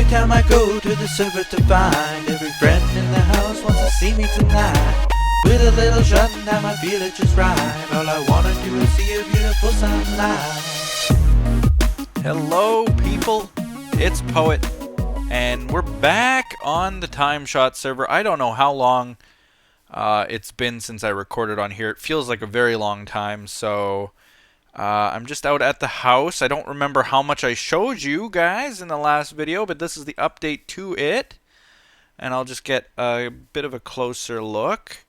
Every time I go to the server to find every friend in the house wants to see me tonight. With a little shutdown, I feel it just right. All I wanna do is see a beautiful sunlight. Hello, people. It's Poet, and we're back on the TimeShot server. I don't know how long it's been since I recorded on here. It feels like a very long time, so I'm just out at the house. I don't remember how much I showed you guys in the last video, but this is the update to it. And I'll just get a bit of a closer look.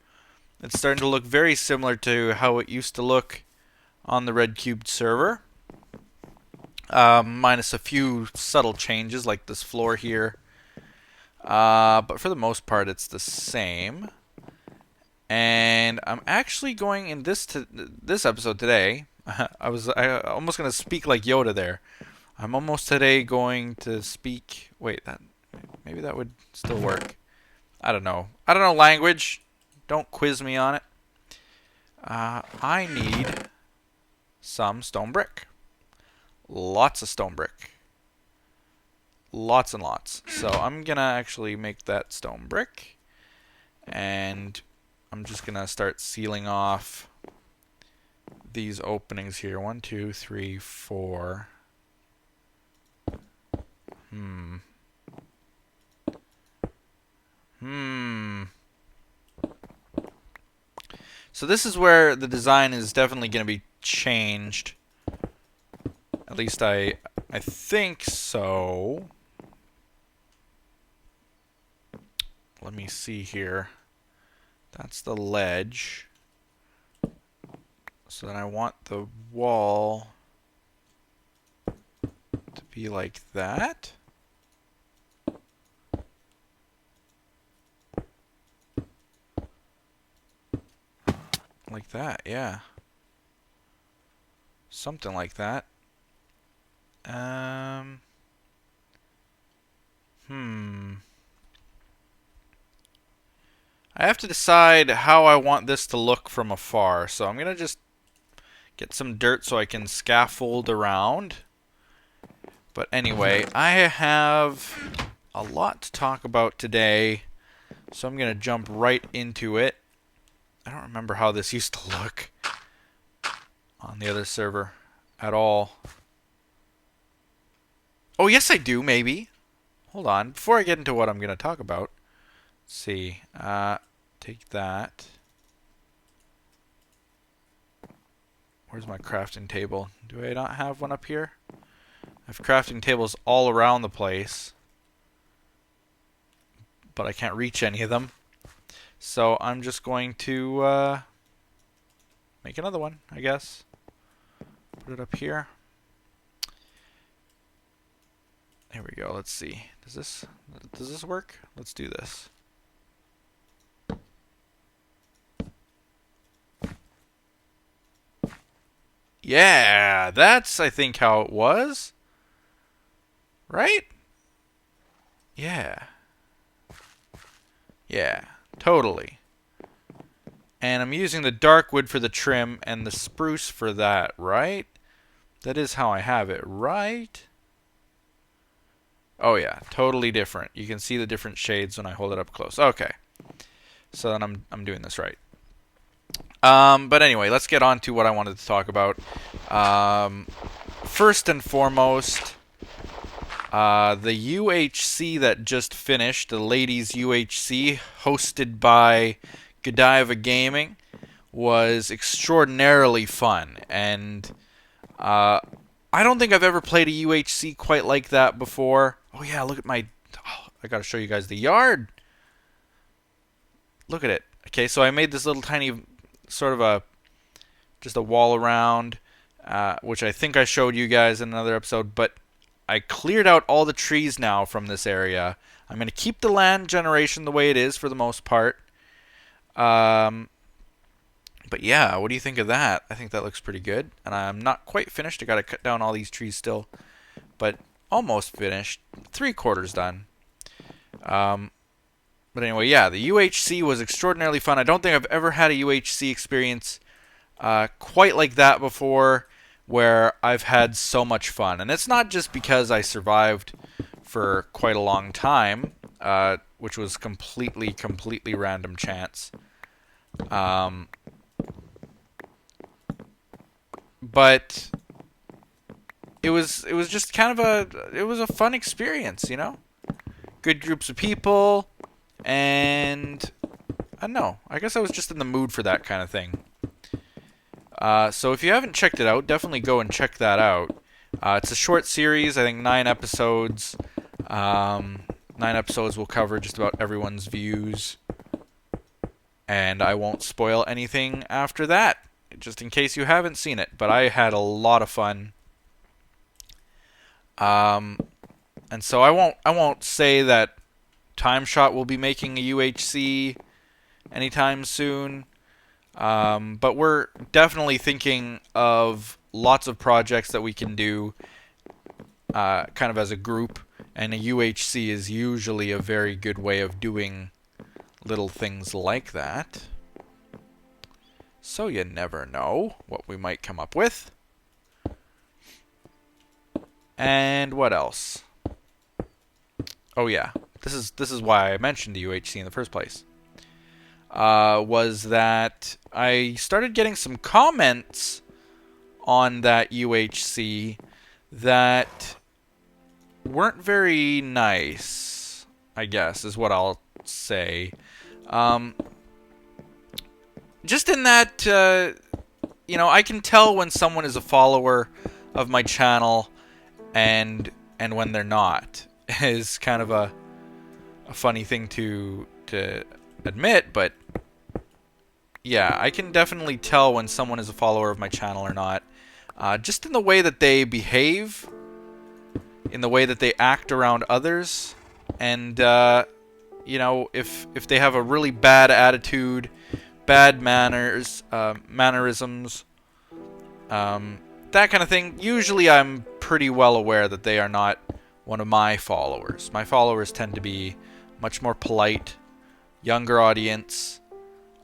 It's starting to look very similar to how it used to look on the Red Cubed server. Minus a few subtle changes like this floor here. But for the most part, it's the same. And I'm actually going in this episode today. I almost going to speak like Yoda there. I'm almost today going to speak. Wait, maybe that would still work. I don't know. I don't know language. Don't quiz me on it. I need some stone brick. Lots of stone brick. Lots and lots. So I'm going to actually make that stone brick. And I'm just going to start sealing off these openings here. 1, 2, 3, 4. So this is where the design is definitely going to be changed. At least I think so. Let me see here. That's the ledge. So then I want the wall to be like that. Like that, yeah. Something like that. I have to decide how I want this to look from afar. So I'm going to just get some dirt so I can scaffold around. But anyway, I have a lot to talk about today. So I'm going to jump right into it. I don't remember how this used to look on the other server at all. Oh, yes, I do, maybe. Hold on. Before I get into what I'm going to talk about, let's see. Take that. Where's my crafting table? Do I not have one up here? I have crafting tables all around the place, but I can't reach any of them. So I'm just going to make another one, I guess. Put it up here. There we go. Let's see. Does this work? Let's do this. Yeah, that's I think how it was. Right? Yeah. Yeah, totally. And I'm using the dark wood for the trim and the spruce for that, right? That is how I have it, right? Oh yeah, totally different. You can see the different shades when I hold it up close. Okay. So then I'm doing this right. But anyway, let's get on to what I wanted to talk about. First and foremost, the UHC that just finished, the ladies UHC, hosted by Godiva Gaming, was extraordinarily fun. And I don't think I've ever played a UHC quite like that before. Oh yeah, look at my... Oh, I gotta show you guys the yard. Look at it. Okay, so I made this little tiny sort of just a wall around, which I think I showed you guys in another episode, but I cleared out all the trees now from this area. I'm going to keep the land generation the way it is for the most part. But yeah, what do you think of that? I think that looks pretty good. And I'm not quite finished. I got to cut down all these trees still, but almost finished. 3/4 done. But anyway, yeah, the UHC was extraordinarily fun. I don't think I've ever had a UHC experience quite like that before, where I've had so much fun. And it's not just because I survived for quite a long time, which was completely random chance. But it was just kind of a fun experience, you know? Good groups of people, and I don't know. I guess I was just in the mood for that kind of thing. So if you haven't checked it out, definitely go and check that out. It's a short series, I think 9 episodes. 9 episodes will cover just about everyone's views. And I won't spoil anything after that, just in case you haven't seen it. But I had a lot of fun. And so I won't say that TimeShot will be making a UHC anytime soon. But we're definitely thinking of lots of projects that we can do kind of as a group, and a UHC is usually a very good way of doing little things like that. So you never know what we might come up with. And what else? Oh yeah, this is why I mentioned the UHC in the first place. Was that I started getting some comments on that UHC that weren't very nice, I guess, is what I'll say. Just in that, I can tell when someone is a follower of my channel and when they're not. Is kind of a funny thing to admit, but yeah, I can definitely tell when someone is a follower of my channel or not. Just in the way that they behave, in the way that they act around others, and if they have a really bad attitude, bad manners, mannerisms, that kind of thing. Usually I'm pretty well aware that they are not one of my followers. My followers tend to be much more polite, younger audience,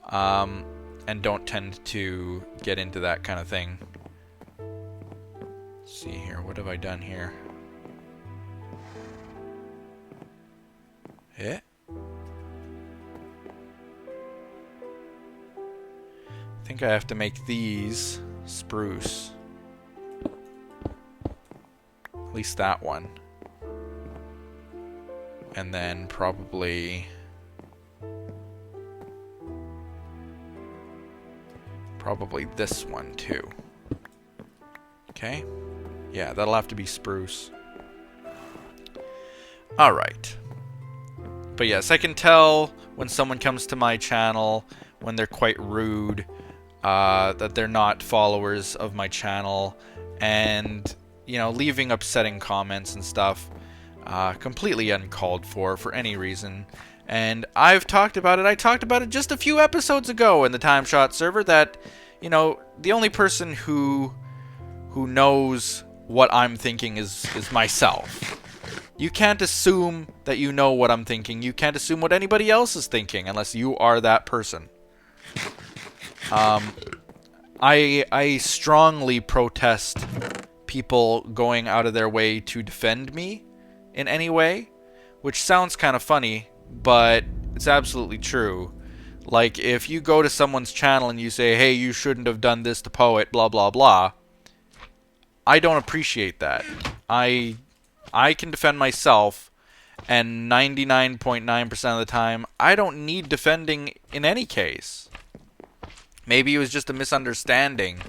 and don't tend to get into that kind of thing. Let's see here, what have I done here? I think I have to make these spruce. At least that one. And then probably this one too. Okay? Yeah, that'll have to be spruce. Alright. But yes, I can tell when someone comes to my channel, when they're quite rude, that they're not followers of my channel, and, leaving upsetting comments and stuff, completely uncalled for any reason. And I've talked about it. I talked about it just a few episodes ago in the TimeShot server that, the only person who knows what I'm thinking is myself. You can't assume that you know what I'm thinking. You can't assume what anybody else is thinking unless you are that person. I strongly protest people going out of their way to defend me in any way, which sounds kind of funny, but it's absolutely true. Like, if you go to someone's channel and you say, hey, you shouldn't have done this to Poet, blah, blah, blah, I don't appreciate that. I can defend myself, and 99.9% of the time, I don't need defending in any case. Maybe it was just a misunderstanding,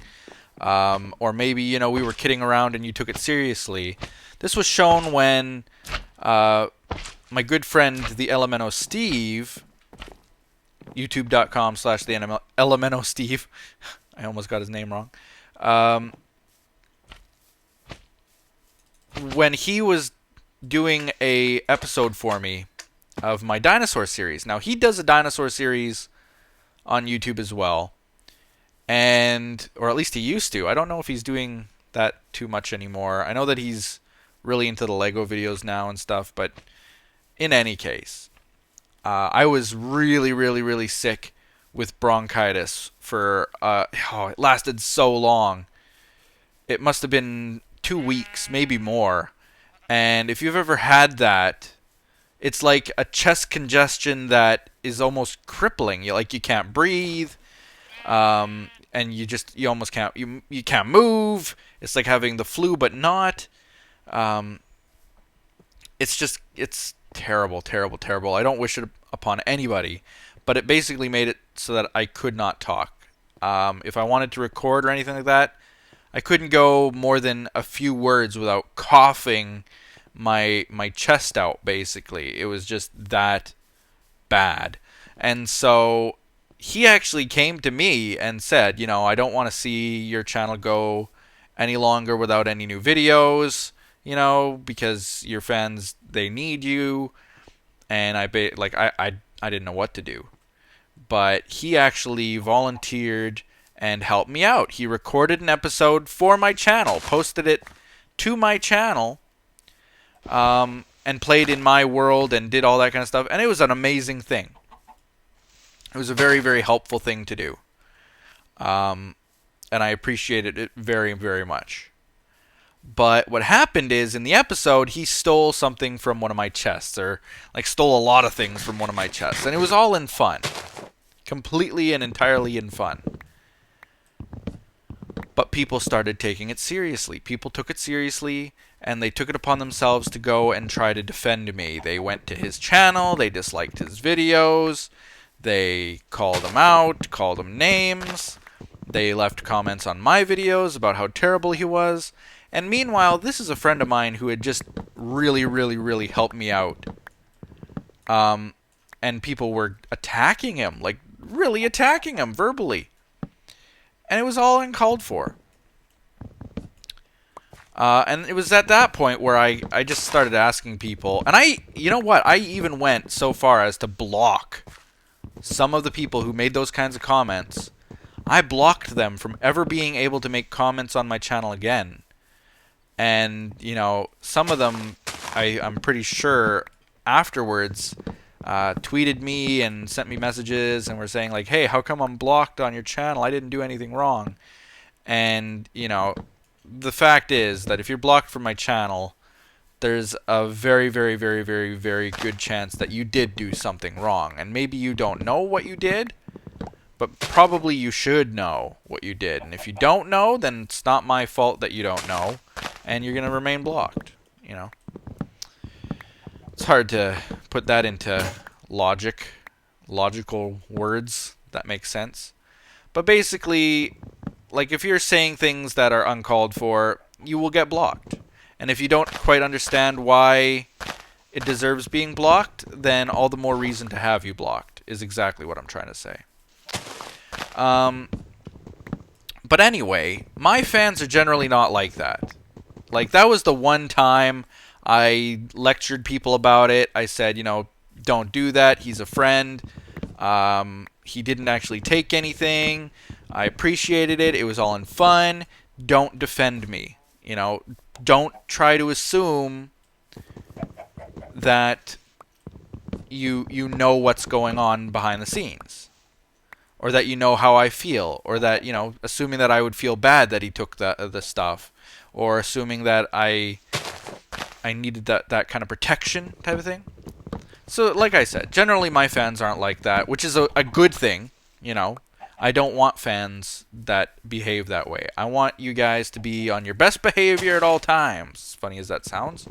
or maybe, we were kidding around and you took it seriously. This was shown when my good friend, the Elemento Steve, youtube.com/the Elemento Steve, I almost got his name wrong, when he was doing a episode for me of my dinosaur series. Now, he does a dinosaur series on YouTube as well, or at least he used to. I don't know if he's doing that too much anymore. I know that he's really into the Lego videos now and stuff, but in any case, I was really sick with bronchitis for, it lasted so long. It must have been 2 weeks, maybe more. And if you've ever had that, it's like a chest congestion that is almost crippling. You can't breathe, and you almost can't you can't move. It's like having the flu but not. Um, it's terrible, terrible, terrible. I don't wish it upon anybody, but it basically made it so that I could not talk. If I wanted to record or anything like that, I couldn't go more than a few words without coughing my chest out. Basically, it was just that bad. And so he actually came to me and said, I don't want to see your channel go any longer without any new videos, because your fans, they need you. And I didn't know what to do. But he actually volunteered and helped me out. He recorded an episode for my channel, posted it to my channel, and played in my world and did all that kind of stuff. And it was an amazing thing. It was a very, very helpful thing to do. And I appreciated it very, very much. But what happened is, in the episode, he stole something from one of my chests, or stole a lot of things from one of my chests. And it was all in fun. Completely and entirely in fun. But people started taking it seriously. People took it seriously, and they took it upon themselves to go and try to defend me. They went to his channel, they disliked his videos, they called him out, called him names, they left comments on my videos about how terrible he was. And meanwhile, this is a friend of mine who had just really, really, really helped me out. And people were attacking him, really attacking him verbally. And it was all uncalled for. And it was at that point where I just started asking people. And you know what? I even went so far as to block some of the people who made those kinds of comments. I blocked them from ever being able to make comments on my channel again. And, some of them, I'm pretty sure, afterwards, tweeted me and sent me messages and were saying, hey, how come I'm blocked on your channel? I didn't do anything wrong. And, the fact is that if you're blocked from my channel, there's a very, very, very, very, very good chance that you did do something wrong. And maybe you don't know what you did, but probably you should know what you did. And if you don't know, then it's not my fault that you don't know, and you're going to remain blocked, It's hard to put that into logical words that make sense. But basically, if you're saying things that are uncalled for, you will get blocked. And if you don't quite understand why it deserves being blocked, then all the more reason to have you blocked, is exactly what I'm trying to say. But anyway, my fans are generally not like that. That was the one time I lectured people about it. I said, don't do that. He's a friend. He didn't actually take anything. I appreciated it. It was all in fun. Don't defend me. Don't try to assume that you know what's going on behind the scenes, or that you know how I feel, or that assuming that I would feel bad that he took the stuff, or assuming that I needed that kind of protection type of thing. So, like I said, generally my fans aren't like that, which is a good thing. I don't want fans that behave that way. I want you guys to be on your best behavior at all times, as funny as that sounds.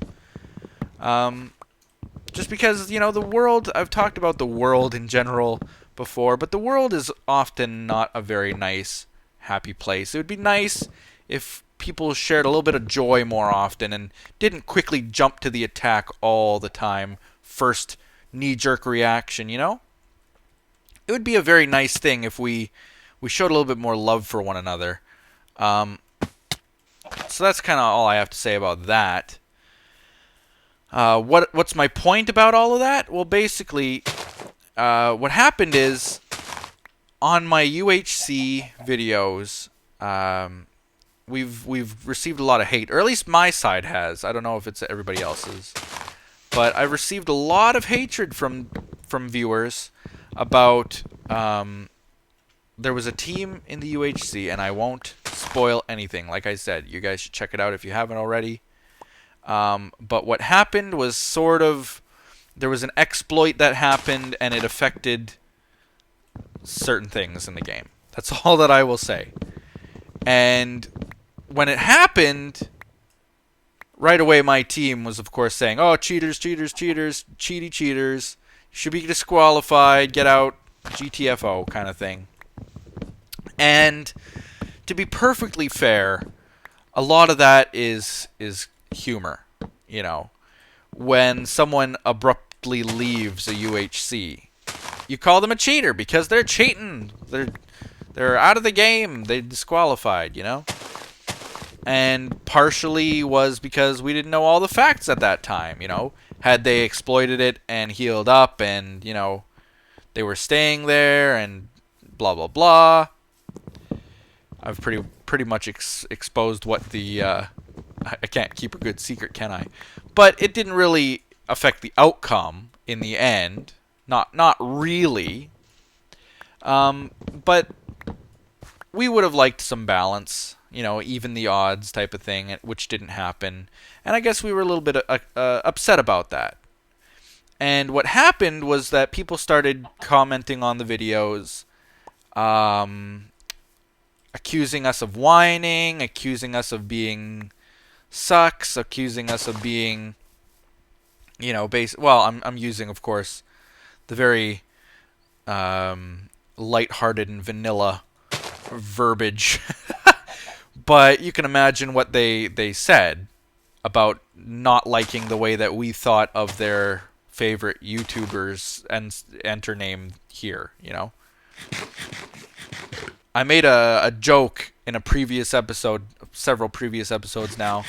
Just because, the world, I've talked about the world in general before, but the world is often not a very nice, happy place. It would be nice if people shared a little bit of joy more often and didn't quickly jump to the attack all the time. First knee-jerk reaction, It would be a very nice thing if we showed a little bit more love for one another. So that's kind of all I have to say about that. What's my point about all of that? Well, basically, what happened is, on my UHC videos, we've received a lot of hate, or at least my side has. I don't know if it's everybody else's, but I've received a lot of hatred from viewers about there was a team in the UHC, and I won't spoil anything. Like I said, you guys should check it out if you haven't already. But what happened was sort of, there was an exploit that happened, and it affected certain things in the game. That's all that I will say. And when it happened, right away my team was, of course, saying, oh, cheaters, cheaters, cheaters, cheaty cheaters, should be disqualified, get out, GTFO kind of thing. And to be perfectly fair, a lot of that is humor. You know, when someone abruptly leaves a UHC, you call them a cheater because they're cheating. They're out of the game. They're disqualified, you know? And partially was because we didn't know all the facts at that time, you know? Had they exploited it and healed up and, you know, they were staying there and blah, blah, blah. I've pretty much exposed what the... I can't keep a good secret, can I? But it didn't really affect the outcome in the end. Not really. But we would have liked some balance, you know, even the odds type of thing, which didn't happen. And I guess we were a little bit upset about that. And what happened was that people started commenting on the videos, accusing us of whining, accusing us of being sucks, accusing us of being, you know, well, I'm using, of course, the very lighthearted and vanilla verbiage. But you can imagine what they said about not liking the way that we thought of their favorite YouTubers and enter name here, you know. I made a joke in a previous episode, several previous episodes now,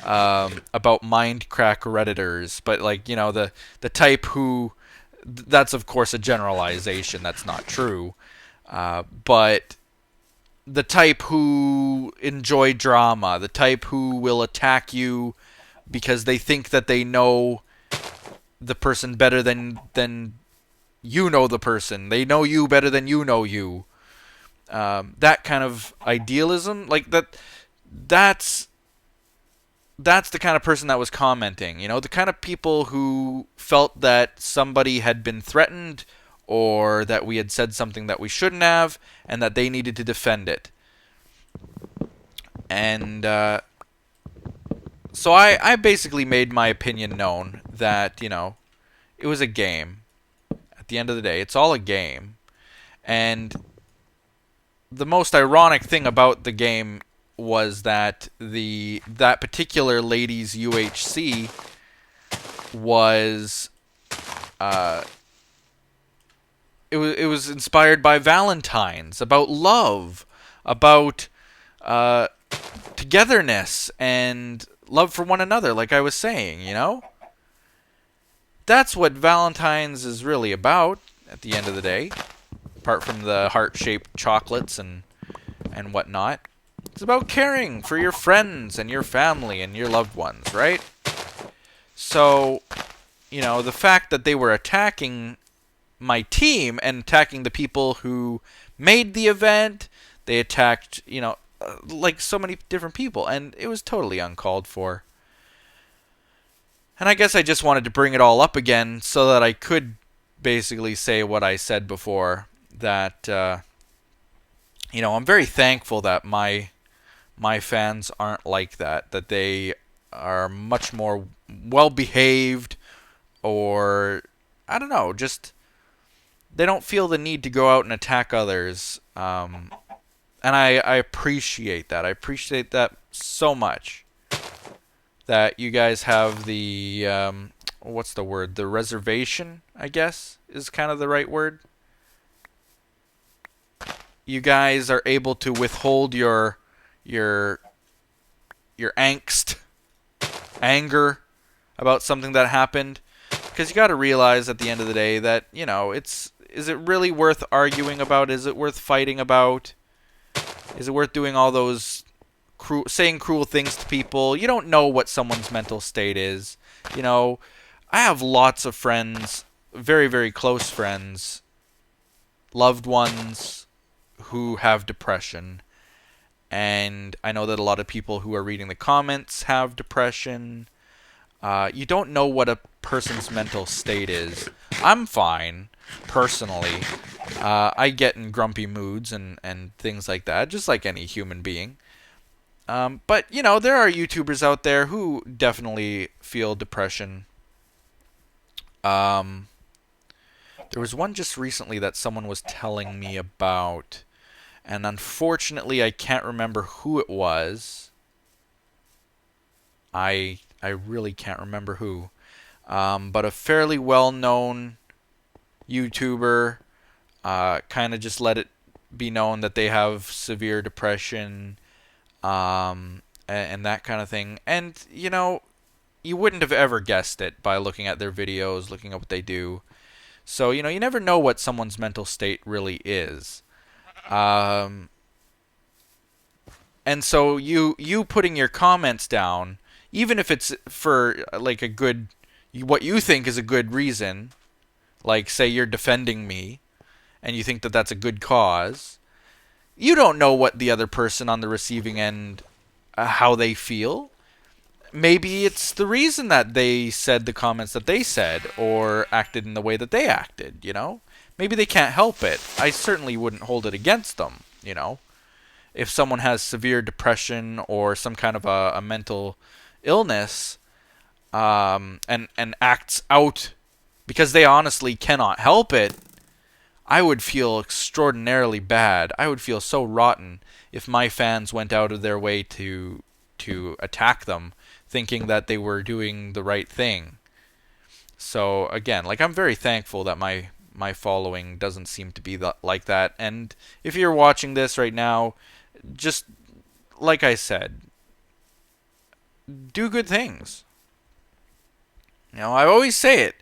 about Mindcrack Redditors, but like, you know, the type who, that's of course a generalization, that's not true, but the type who enjoy drama, the type who will attack you because they think that they know the person better than you know the person. They know you better than you know you. That kind of idealism, like that's the kind of person that was commenting, you know, the kind of people who felt that somebody had been threatened or that we had said something that we shouldn't have and that they needed to defend it. And so I basically made my opinion known that, you know, it was a game. At the end of the day, it's all a game. And the most ironic thing about the game was that that particular lady's UHC was it was inspired by Valentine's, about love, about togetherness and love for one another, like I was saying, you know? That's what Valentine's is really about at the end of the day. Apart from the heart-shaped chocolates and whatnot. It's about caring for your friends and your family and your loved ones, right? So, you know, the fact that they were attacking my team and attacking the people who made the event, they attacked, you know, like so many different people, and it was totally uncalled for. And I guess I just wanted to bring it all up again so that I could basically say what I said before. That you know, I'm very thankful that my fans aren't like that. That they are much more well behaved, or I don't know, just they don't feel the need to go out and attack others. And I appreciate that. I appreciate that so much. That you guys have the what's the word? The reservation, I guess, is kind of the right word. You guys are able to withhold your angst, anger about something that happened, because you got to realize at the end of the day that, you know, is it really worth arguing about? Is it worth fighting about? Is it worth doing all those saying cruel things to people? You don't know what someone's mental state is. You know, I have lots of friends, very, very close friends, loved ones, who have depression, and I know that a lot of people who are reading the comments have depression. You don't know what a person's mental state is. I'm fine, personally. I get in grumpy moods and things like that, just like any human being. But, you know, there are YouTubers out there who definitely feel depression. There was one just recently that someone was telling me about, and unfortunately I can't remember who it was. I really can't remember who. But a fairly well-known YouTuber kind of just let it be known that they have severe depression, and that kind of thing. And, you know, you wouldn't have ever guessed it by looking at their videos, looking at what they do. So, you know, you never know what someone's mental state really is. And so you putting your comments down, even if it's for like a good, what you think is a good reason, like say you're defending me and you think that that's a good cause, you don't know what the other person on the receiving end, how they feel. Maybe it's the reason that they said the comments that they said or acted in the way that they acted, you know? Maybe they can't help it. I certainly wouldn't hold it against them, you know? If someone has severe depression or some kind of a mental illness, and acts out because they honestly cannot help it, I would feel extraordinarily bad. I would feel so rotten if my fans went out of their way to attack them, thinking that they were doing the right thing. So again, like, I'm very thankful that my following doesn't seem to be like that. And if you're watching this right now, just like I said, do good things. You know, I always say it.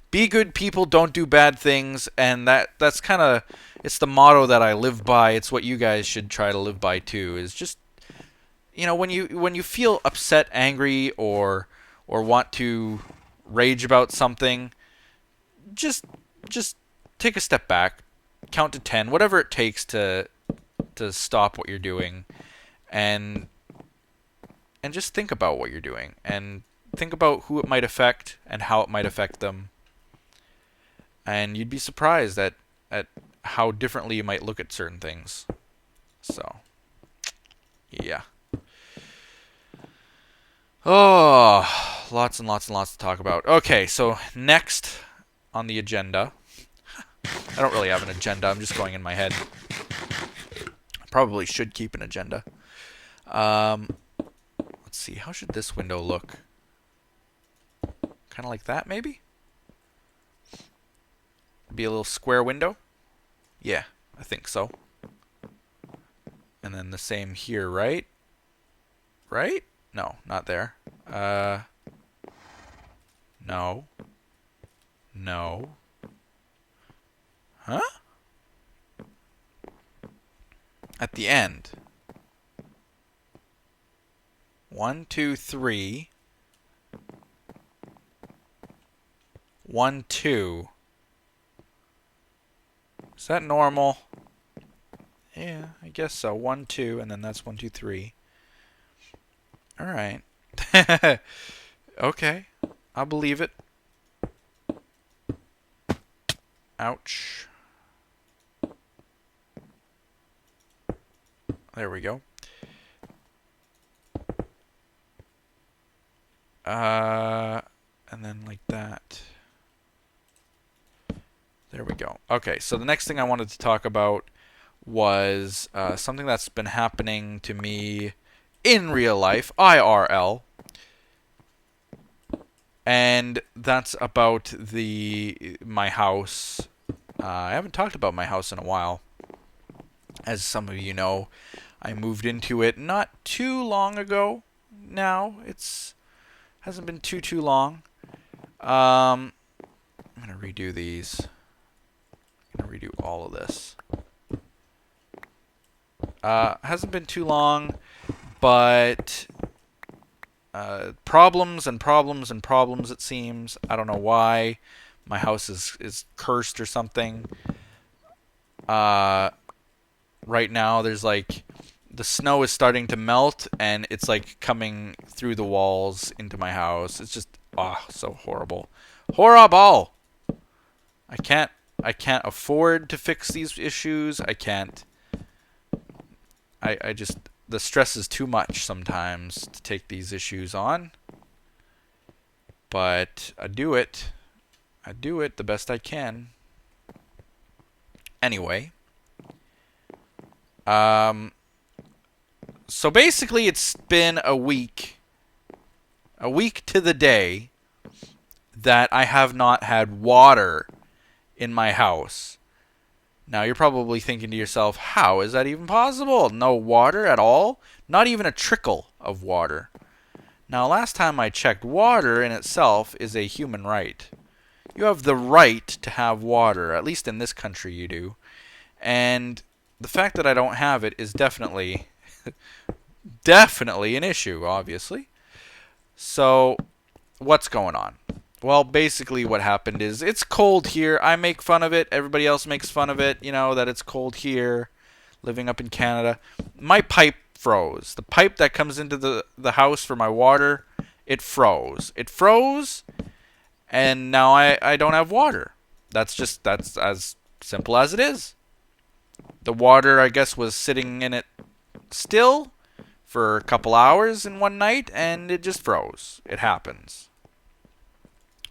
Be good people, don't do bad things, and that's kind of, it's the motto that I live by. It's what you guys should try to live by too. Is just, you know, when you feel upset, angry, or want to rage about something, just take a step back, count to 10, whatever it takes to stop what you're doing, and just think about what you're doing, and think about who it might affect and how it might affect them. And you'd be surprised at how differently you might look at certain things. So, yeah. Oh, lots and lots and lots to talk about. Okay, so next on the agenda. I don't really have an agenda. I'm just going in my head. I probably should keep an agenda. Let's see. How should this window look? Kind of like that, maybe? Be a little square window? Yeah, I think so. And then the same here, right? Right? No, not there. No. No. Huh? At the end. 1, 2, 3. 1, 2. Is that normal? Yeah, I guess so. 1, 2, and then that's 1, 2, 3. All right. Okay, I'll believe it. Ouch. There we go. And then like that. There we go. Okay, so the next thing I wanted to talk about was something that's been happening to me in real life, IRL. And that's about my house. I haven't talked about my house in a while. As some of you know, I moved into it not too long ago now. Hasn't been too long. I'm going to redo these. I'm going to redo all of this. Hasn't been too long, but problems and problems and problems, it seems. I don't know why. My house is cursed or something. Right now, there's like the snow is starting to melt, and it's like coming through the walls into my house. It's just so horrible. Horrible. I can't afford to fix these issues. I can't. I just, the stress is too much sometimes to take these issues on. But I do it. I do it the best I can. Anyway, so basically it's been a week to the day that I have not had water in my house. Now you're probably thinking to yourself, how is that even possible? No water at all? Not even a trickle of water. Now last time I checked, water in itself is a human right. You have the right to have water, at least in this country you do. And the fact that I don't have it is definitely an issue, obviously. So, what's going on? Well, basically what happened is, it's cold here. I make fun of it. Everybody else makes fun of it, that it's cold here, living up in Canada. My pipe froze. The pipe that comes into the house for my water, it froze. It froze, and now I don't have water. That's as simple as it is. The water, I guess, was sitting in it still for a couple hours in one night, and it just froze. It happens.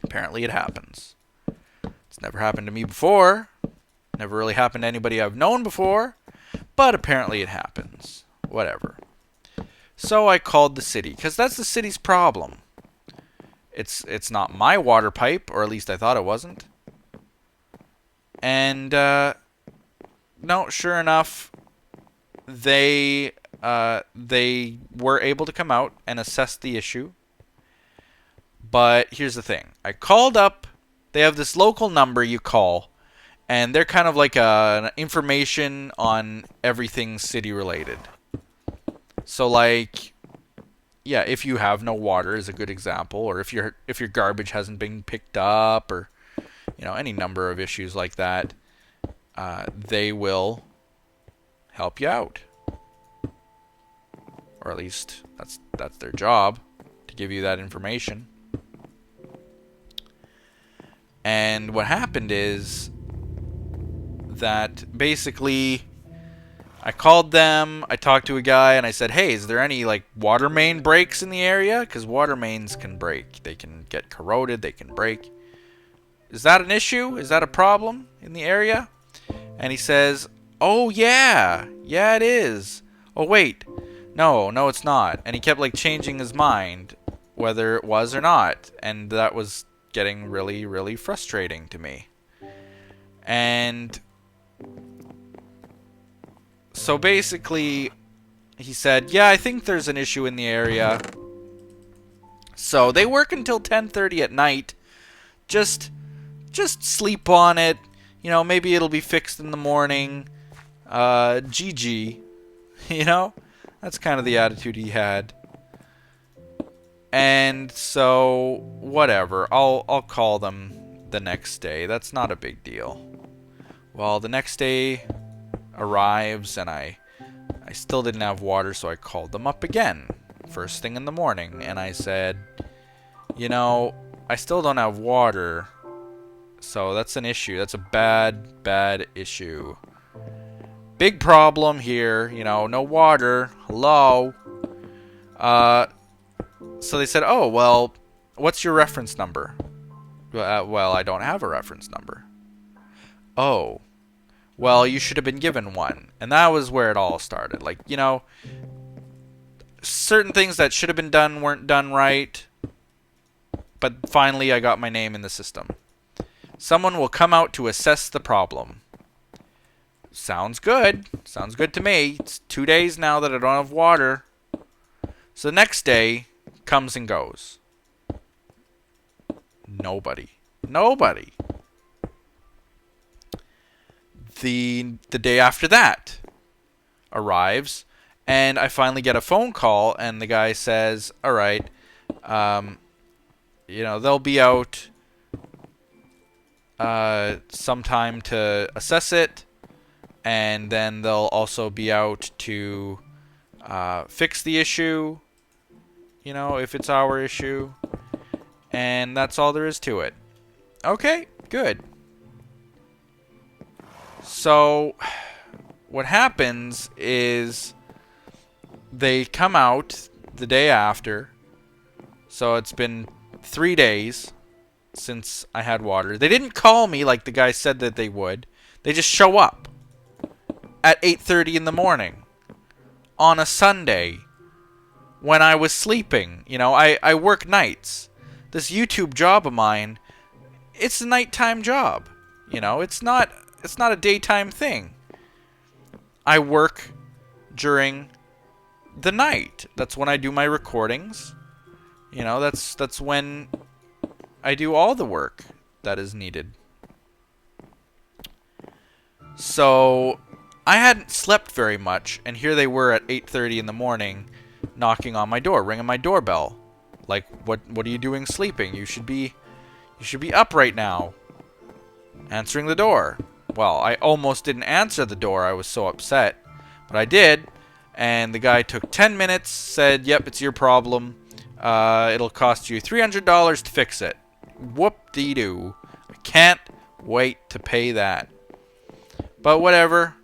Apparently it happens. It's never happened to me before. Never really happened to anybody I've known before. But apparently it happens. Whatever. So I called the city, because that's the city's problem. It's not my water pipe, or at least I thought it wasn't. And, no, sure enough, they were able to come out and assess the issue. But here's the thing. I called up. They have this local number you call, and they're kind of like an information on everything city related. So like, yeah, if you have no water is a good example, or if your garbage hasn't been picked up, or any number of issues like that, they will help you out. Or at least that's their job, to give you that information. And what happened is that basically I called them, I talked to a guy, and I said, hey, is there any like water main breaks in the area? Because water mains can break. They can get corroded, they can break. Is that an issue? Is that a problem in the area? And he says, oh yeah, it is. Oh wait, no, it's not. And he kept like changing his mind whether it was or not. And that was getting really, really frustrating to me. And so basically he said, yeah, I think there's an issue in the area. So they work until 10:30 at night. Just sleep on it. Maybe it'll be fixed in the morning. GG. That's kind of the attitude he had. And so, whatever. I'll call them the next day. That's not a big deal. Well, the next day arrives, and I still didn't have water, so I called them up again, first thing in the morning, and I said, I still don't have water, so that's an issue. That's a bad issue. Big problem here, no water. Hello? So they said, oh, well, what's your reference number? Well, I don't have a reference number. Oh, well, you should have been given one. And that was where it all started. Like, certain things that should have been done weren't done right. But finally, I got my name in the system. Someone will come out to assess the problem. Sounds good. Sounds good to me. It's 2 days now that I don't have water. So the next day comes and goes. Nobody. The day after that arrives, and I finally get a phone call, and the guy says, all right, they'll be out sometime to assess it, and then they'll also be out to fix the issue, you know, if it's our issue. And that's all there is to it. Okay, good. So, what happens is they come out the day after. So it's been 3 days since I had water. They didn't call me like the guy said that they would. They just show up at 8:30 in the morning on a Sunday when I was sleeping. You know, I work nights. This YouTube job of mine, it's a nighttime job. You know, it's not a daytime thing. I work during the night. That's when I do my recordings. You know, that's when I do all the work that is needed. So I hadn't slept very much, and here they were at 8:30 in the morning, knocking on my door, ringing my doorbell. Like, what are you doing sleeping? You should be up right now. Answering the door. Well, I almost didn't answer the door. I was so upset, but I did. And the guy took 10 minutes. Said, "Yep, it's your problem. It'll cost you $300 to fix it." Whoop-dee-doo. I can't wait to pay that. But whatever.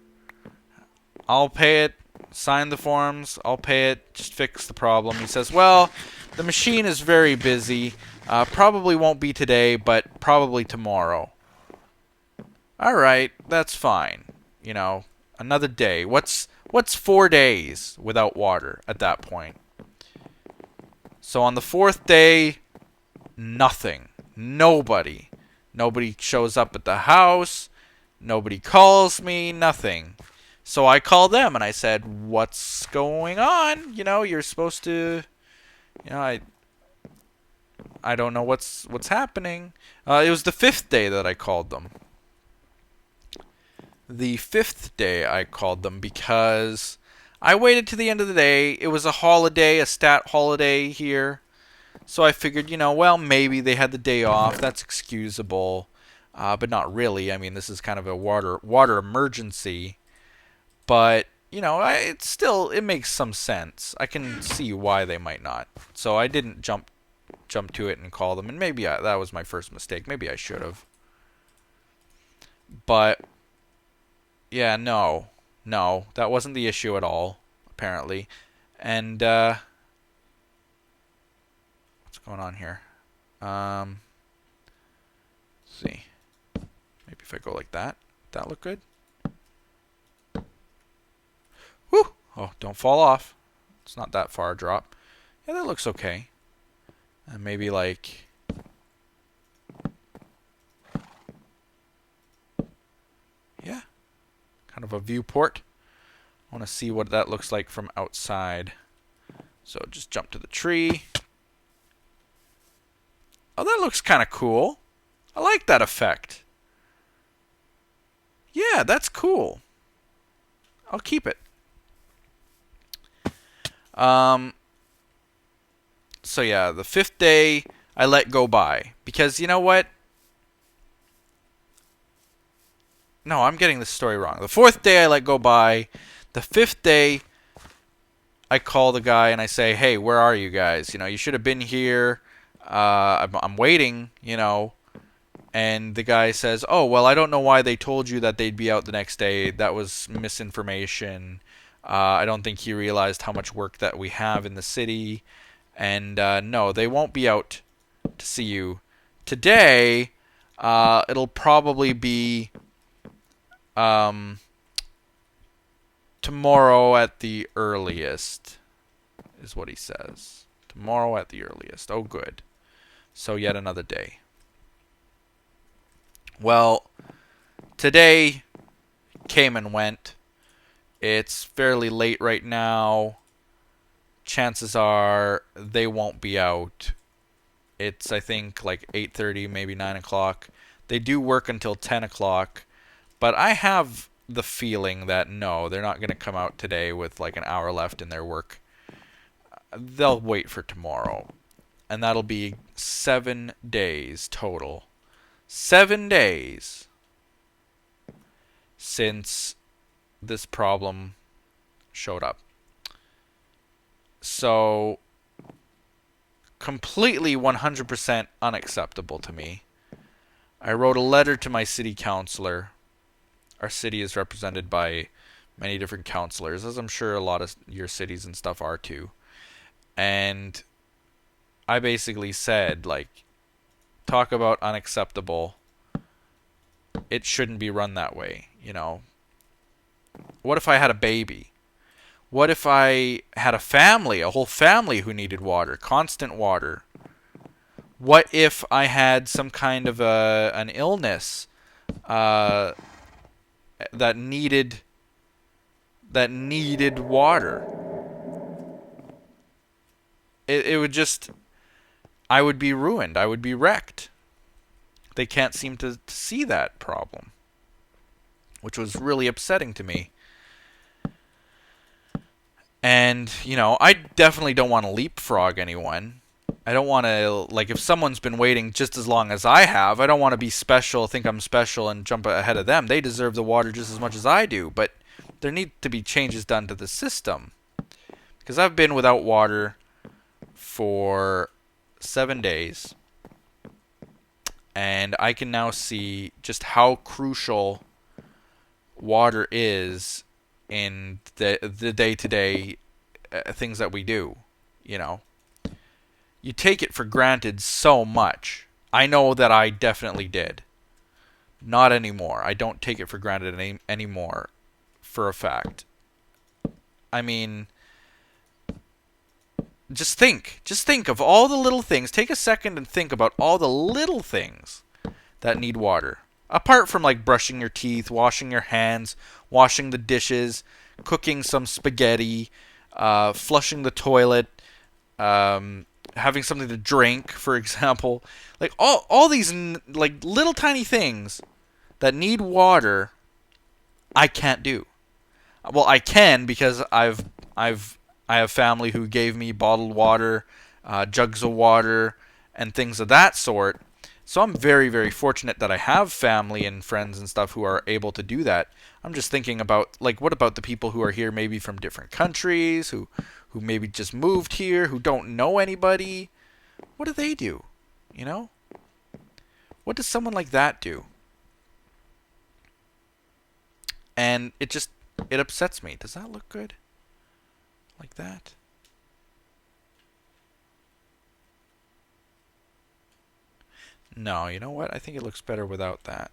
I'll pay it. Sign the forms. I'll pay it. Just fix the problem. He says, "Well, the machine is very busy. Probably won't be today, but probably tomorrow." Alright, that's fine. You know, another day. What's 4 days without water at that point? So on the 4th day, nothing. Nobody. Nobody shows up at the house. Nobody calls me. Nothing. So I called them and I said, "What's going on? You know, you're supposed to... You know, I don't know what's happening." It was the 5th day that I called them. The 5th day I called them because I waited to the end of the day. It was a holiday, a stat holiday here. So I figured, you know, well, maybe they had the day off. That's excusable. But not really. I mean, this is kind of a water emergency. But, you know, it makes some sense. I can see why they might not. So I didn't jump to it and call them. And maybe that was my first mistake. Maybe I should have. But yeah, no, that wasn't the issue at all, apparently. And what's going on here? Let's see. Maybe if I go like that, that look good? Whew! Oh, don't fall off. It's not that far a drop. Yeah, that looks okay. And maybe like... Yeah. Kind of a viewport. I want to see what that looks like from outside. So just jump to the tree. Oh, that looks kind of cool. I like that effect. Yeah, that's cool. I'll keep it. So yeah, the 5th day I let go by. Because you know what? No, I'm getting this story wrong. The 4th day I let go by. The 5th day I call the guy and I say, "Hey, where are you guys? You know, you should have been here. I'm waiting, you know." And the guy says, "Oh, well, I don't know why they told you that they'd be out the next day. That was misinformation. I don't think he realized how much work that we have in the city. And no, they won't be out to see you today. It'll probably be tomorrow at the earliest," is what he says. Tomorrow at the earliest. Oh, good. So yet another day. Well, today came and went. It's fairly late right now. Chances are they won't be out. It's, I think, like 8:30, maybe 9 o'clock. They do work until 10 o'clock. But I have the feeling that, no, they're not going to come out today with like an hour left in their work. They'll wait for tomorrow. And that'll be 7 days total. 7 days since this problem showed up. So, completely 100% unacceptable to me. I wrote a letter to my city councilor. Our city is represented by many different councilors, as I'm sure a lot of your cities and stuff are too. And I basically said, like, talk about unacceptable. It shouldn't be run that way, you know. What if I had a baby? What if I had a family, a whole family who needed water, constant water? What if I had some kind of an illness uh, that needed water? It would just, I would be ruined. I would be wrecked. They can't seem to see that problem, which was really upsetting to me. And, you know, I definitely don't want to leapfrog anyone. I don't want to, like, if someone's been waiting just as long as I have, I don't want to be special, think I'm special, and jump ahead of them. They deserve the water just as much as I do. But there need to be changes done to the system. Because I've been without water for 7 days. And I can now see just how crucial water is in the day-to-day things that we do, you know. You take it for granted so much. I know that I definitely did. Not anymore. I don't take it for granted anymore, for a fact. I mean, just think of all the little things. Take a second and think about all the little things that need water. Apart from, like, brushing your teeth, washing your hands, washing the dishes, cooking some spaghetti, flushing the toilet, having something to drink, for example. Like, all these, like, little tiny things that need water, I can't do. Well, I can because I have family who gave me bottled water, jugs of water, and things of that sort. So I'm very, very fortunate that I have family and friends and stuff who are able to do that. I'm just thinking about, like, what about the people who are here maybe from different countries, who maybe just moved here, who don't know anybody? What do they do? You know? What does someone like that do? And it upsets me. Does that look good? Like that? No, you know what? I think it looks better without that.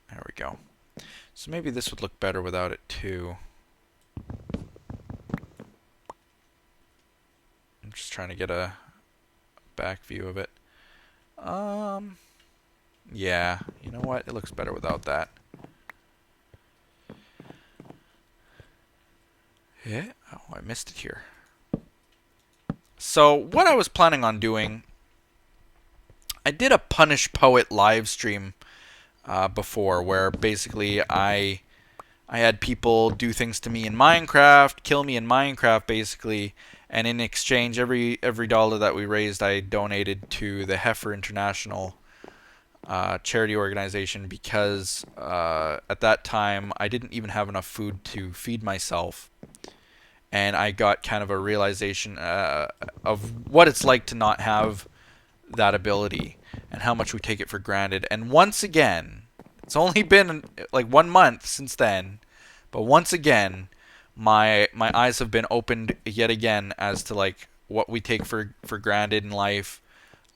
There we go. So maybe this would look better without it too. I'm just trying to get a back view of it. Yeah, you know what? It looks better without that. Yeah. Oh, I missed it here. So what I was planning on doing, I did a Punish Poet live stream before, where basically I had people do things to me in Minecraft, kill me in Minecraft, basically, and in exchange, every dollar that we raised, I donated to the Heifer International charity organization, because at that time I didn't even have enough food to feed myself, and I got kind of a realization of what it's like to not have that ability and how much we take it for granted. And once again, it's only been like 1 month since then, but once again, my eyes have been opened yet again as to, like, what we take for granted in life,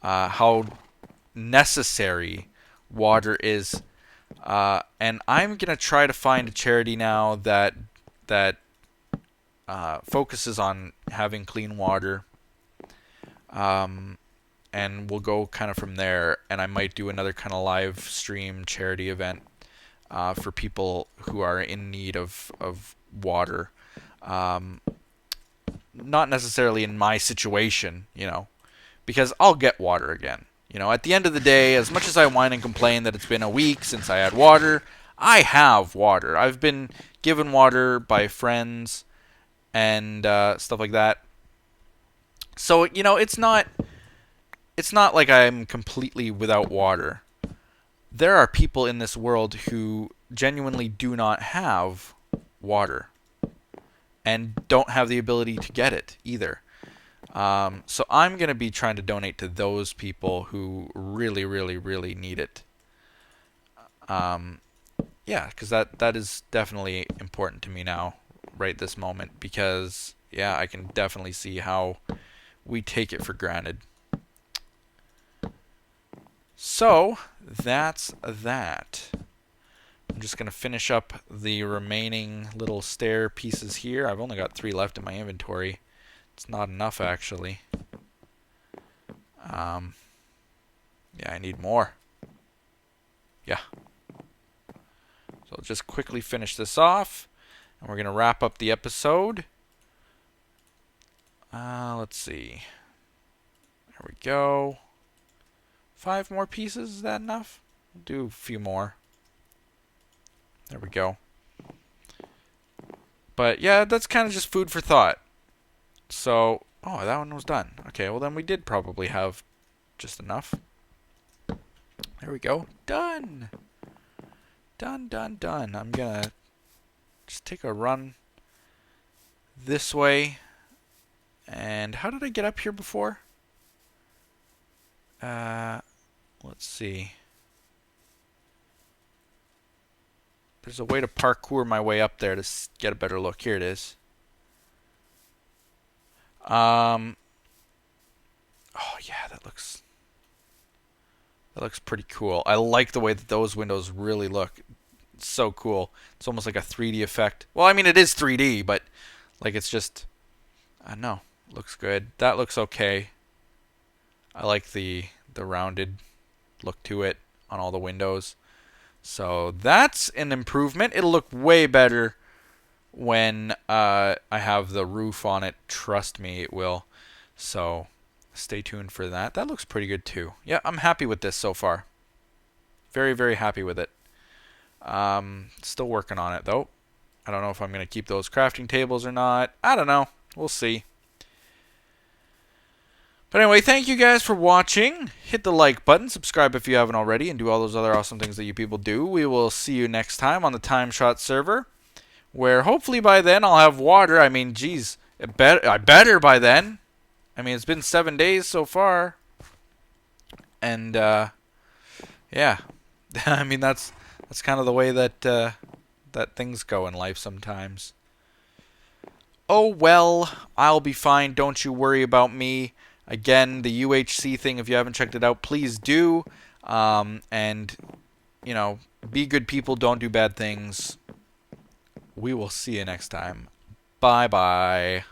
how necessary water is, and I'm gonna try to find a charity now that focuses on having clean water. And we'll go kind of from there, and I might do another kind of live stream charity event for people who are in need of water. Not necessarily in my situation, you know, because I'll get water again. You know, at the end of the day, as much as I whine and complain that it's been a week since I had water, I have water. I've been given water by friends and stuff like that. So, you know, it's not like I'm completely without water. There are people in this world who genuinely do not have water. and don't have the ability to get it either. So I'm going to be trying to donate to those people who really, really, really need it. Yeah, because that is definitely important to me now, right this moment, because, yeah, I can definitely see how we take it for granted. So, that's that. I'm just going to finish up the remaining little stair pieces here. I've only got 3 left in my inventory. It's not enough, actually. Yeah, I need more. Yeah. So I'll just quickly finish this off, and we're going to wrap up the episode. Let's see. There we go. 5 more pieces, is that enough? We'll do a few more. There we go. But yeah, that's kind of just food for thought. So, oh, that one was done. Okay, well then we did probably have just enough. There we go. Done. Done, done, done. I'm gonna just take a run this way. And how did I get up here before? Let's see. There's a way to parkour my way up there to get a better look. Here it is. Oh yeah, that looks pretty cool. I like the way that those windows really look. It's so cool. It's almost like a 3D effect. Well, I mean it is 3D, but like it's just I don't know. Looks good. That looks okay. I like the rounded look to it on all the windows. So that's an improvement. It'll look way better when I have the roof on it. Trust me, it will. So stay tuned for that. That looks pretty good too. Yeah, I'm happy with this so far. Very, very happy with it. Still working on it though. I don't know if I'm going to keep those crafting tables or not. I don't know. We'll see. But anyway, thank you guys for watching. Hit the like button, subscribe if you haven't already, and do all those other awesome things that you people do. We will see you next time on the TimeShot server, where hopefully by then I'll have water. I mean, geez, I better by then. I mean, it's been 7 days so far. And, yeah. I mean, that's kind of the way that, that things go in life sometimes. Oh, well, I'll be fine. Don't you worry about me. Again, the UHC thing, if you haven't checked it out, please do. And, you know, be good people. Don't do bad things. We will see you next time. Bye-bye.